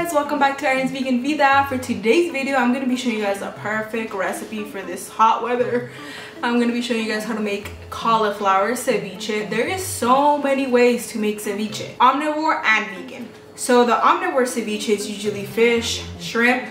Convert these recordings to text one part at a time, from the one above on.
guys, welcome back to Iron's Vegan Vida. For today's video, I'm going to be showing you guys a perfect recipe for this hot weather. I'm going to be showing you guys how to make cauliflower ceviche. There is so many ways to make ceviche, omnivore and vegan. So the omnivore ceviche is usually fish, shrimp,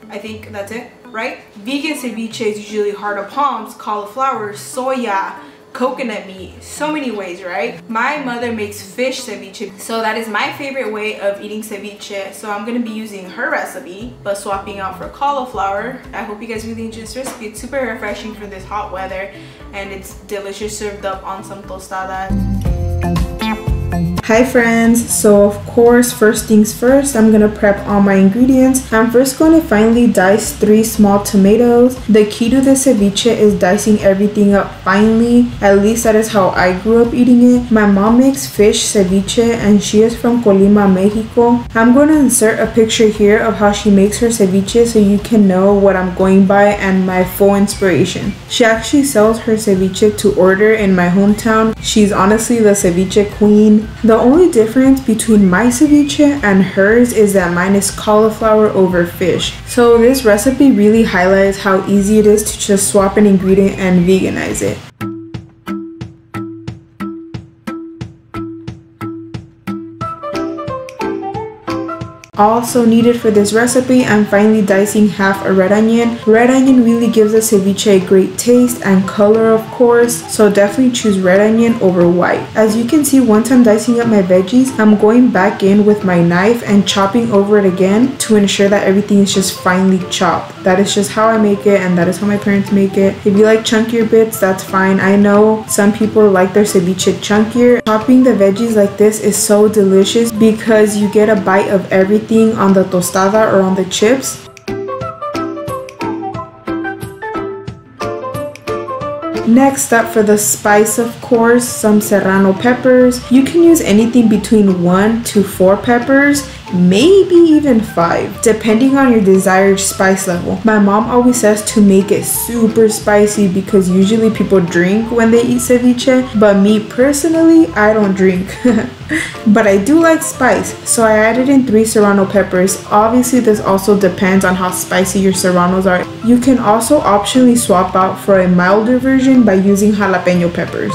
I think that's it, right? Vegan ceviche is usually heart of palms, cauliflower, soya, coconut meat, so many ways, right? My mother makes fish ceviche, so that is my favorite way of eating ceviche. So I'm gonna be using her recipe, but swapping out for cauliflower. I hope you guys really enjoy this recipe. It's super refreshing for this hot weather, and it's delicious served up on some tostadas. Hi friends, so of course, first things first, I'm gonna prep all my ingredients. I'm first going to finely dice 3 small tomatoes. The key to the ceviche is dicing everything up finely. At least that is how I grew up eating it. My mom makes fish ceviche and she is from Colima, Mexico. I'm going to insert a picture here of how she makes her ceviche so you can know what I'm going by and my full inspiration. She actually sells her ceviche to order in my hometown. She's honestly the ceviche queen. The only difference between my ceviche and hers is that mine is cauliflower over fish. So this recipe really highlights how easy it is to just swap an ingredient and veganize it. Also needed for this recipe, I'm finely dicing half a red onion. Red onion really gives a ceviche a great taste and color, of course, so definitely choose red onion over white. As you can see, once I'm dicing up my veggies, I'm going back in with my knife and chopping over it again to ensure that everything is just finely chopped. That is just how I make it, and that is how my parents make it. If you like chunkier bits, that's fine. I know some people like their ceviche chunkier. Chopping the veggies like this is so delicious because you get a bite of everything on the tostada or on the chips. Next up, for the spice, of course, some Serrano peppers. You can use anything between 1 to 4 peppers, maybe even 5, depending on your desired spice level. My mom always says to make it super spicy because usually people drink when they eat ceviche, but me personally, I don't drink. But I do like spice, so I added in 3 Serrano peppers. Obviously, this also depends on how spicy your serranos are. You can also optionally swap out for a milder version by using jalapeño peppers.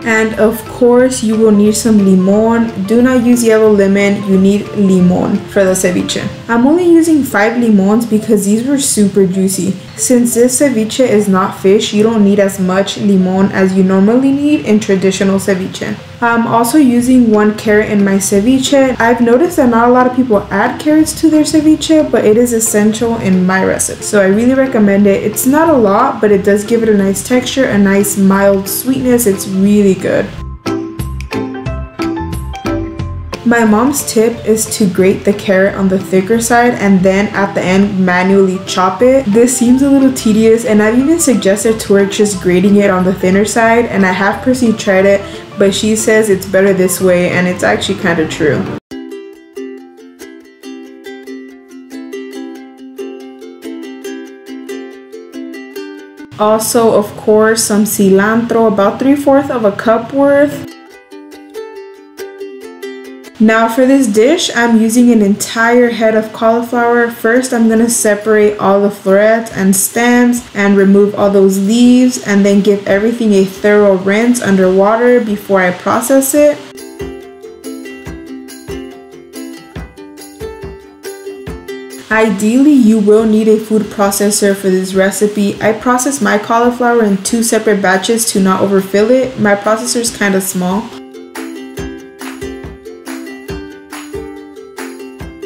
And of course, you will need some limon. Do not use yellow lemon, you need limon for the ceviche. I'm only using 5 limons because these were super juicy. Since this ceviche is not fish, you don't need as much limon as you normally need in traditional ceviche. I'm also using 1 carrot in my ceviche. I've noticed that not a lot of people add carrots to their ceviche, but it is essential in my recipe, so I really recommend it. It's not a lot, but it does give it a nice texture, a nice mild sweetness. It's really good. My mom's tip is to grate the carrot on the thicker side and then at the end manually chop it. This seems a little tedious, and I've even suggested to her just grating it on the thinner side, and I have personally tried it, but she says it's better this way, and it's actually kind of true. Also, of course, some cilantro, about 3/4 of a cup worth. Now for this dish, I'm using an entire head of cauliflower. First, I'm going to separate all the florets and stems and remove all those leaves, and then give everything a thorough rinse under water before I process it. Ideally, you will need a food processor for this recipe. I process my cauliflower in 2 separate batches to not overfill it. My processor is kind of small.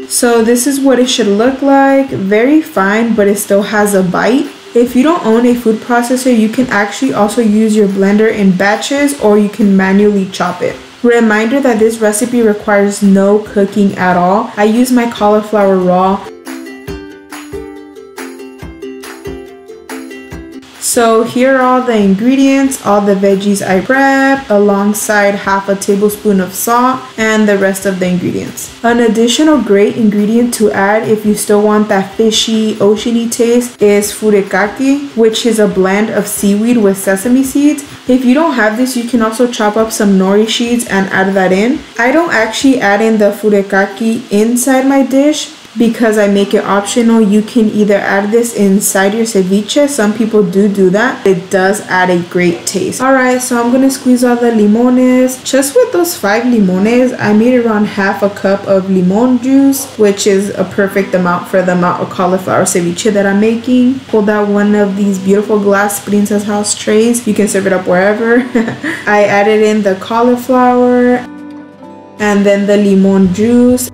So this is what it should look like. Very fine, but it still has a bite. If you don't own a food processor, you can actually also use your blender in batches, or you can manually chop it. Reminder that this recipe requires no cooking at all. I use my So here are all the ingredients, all the veggies I prepped, alongside half a tablespoon of salt and the rest of the ingredients. An additional great ingredient to add if you still want that fishy, oceany taste is Furikake, which is a blend of seaweed with sesame seeds. If you don't have this, you can also chop up some nori seeds and add that in. I don't actually add in the Furikake inside my dish because I make it optional. You can either add this inside your ceviche. Some people do that. It does add a great taste. Alright, so I'm gonna squeeze all the limones. Just with those 5 limones, I made around half a cup of limon juice, which is a perfect amount for the amount of cauliflower ceviche that I'm making. Pulled out one of these beautiful glass Princess House trays. You can serve it up wherever. I added in the cauliflower and then the lemon juice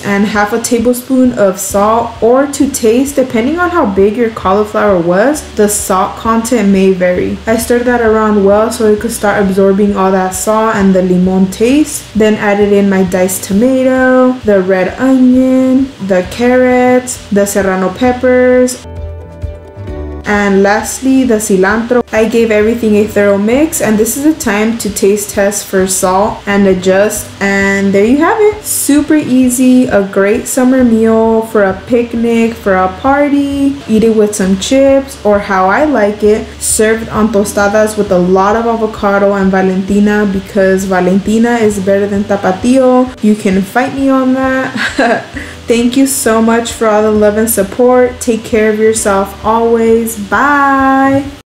and half a tablespoon of salt, or to taste, depending on how big your cauliflower was, the salt content may vary. I stirred that around well so it could start absorbing all that salt and the lemon taste. Then added in my diced tomato, the red onion, the carrots, the Serrano Peppers, and lastly the cilantro. I gave everything a thorough mix, and this is a time to taste test for salt and adjust, and there you have it. Super easy, a great summer meal for a picnic, for a party. Eat it with some chips, or how I like it, served on tostadas with a lot of avocado and Valentina, because Valentina is better than Tapatio. You can fight me on that. Thank you so much for all the love and support. Take care of yourself always. Bye.